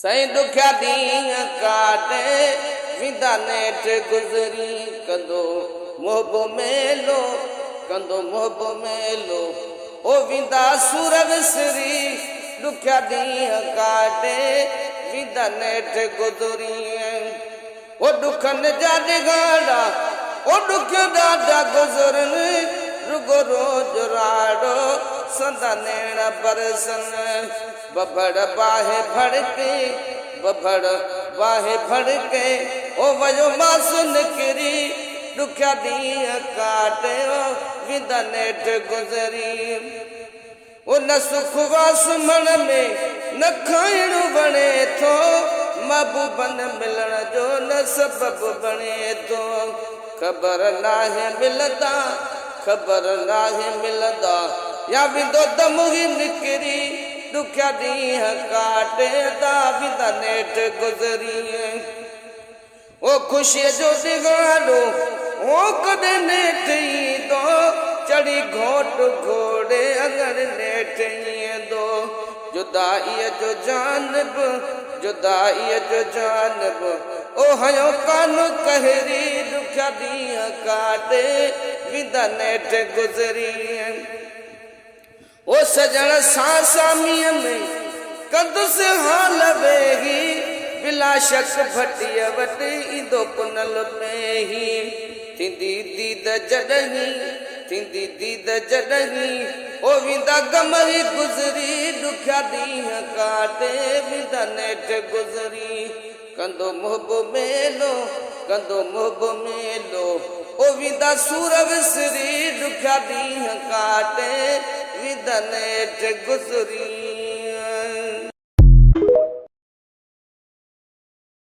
सही दुखिया ॾींहं काटे विदा नेठ गुज़री कंदो मोहब मेलो कंदो मोहब मेलो ओ विदा सूर विसरी दुखिया ॾींहं काटे विदा नेठ गुज़री ओ दुखनि जा ॾिगाड़ा ओ दुख ॾाढा गुज़रनि रुगो रोज राड़ो संदा नेण बरसन बबड़ बाहे भड़के बबड़ बाहे भड़के ओ वयो मासु निकिरी दुखिया ॾींहं काटे विदा नेठ गुज़री ओ न सुख वासुमण में न खाइणु वणे थो महबूबन मिलण जो न सबबु बणे थो ख़बर नाहे मिलंदा ख़बर नाहे मिलंदा या विदो दम ही निकिरी दुखिया ॾींहं काटे ता विदा नेठ गुज़री ओ ख़ुशीअ जो ॾिगाड़ो ओ कॾहिं नेठ ईंदो चढ़ी घोट घोड़े अगर नेठ ईंदो जुदाईअ जो जानब जुदाईअ जो जानब ओ हयो कान कहरी दुखिया ॾींहं काटे विदा नेठ गुज़री ओ सजण सां सामीअ में कंदुसि हाल वेही बिला शक भटीअ वटि ईंदो पुनल में ही थींदी दीद जॾहिं थींदी दीद जॾहिं ओ विदा गम ही गुज़री दुखिया ॾींहं काटे विदा नेठ गुज़री कंदो मोहब मेलो कंदो मोहब मेलो ओ विदा सूर विसरी दुखिया ॾींहं काटे विदा नेठ गुज़री।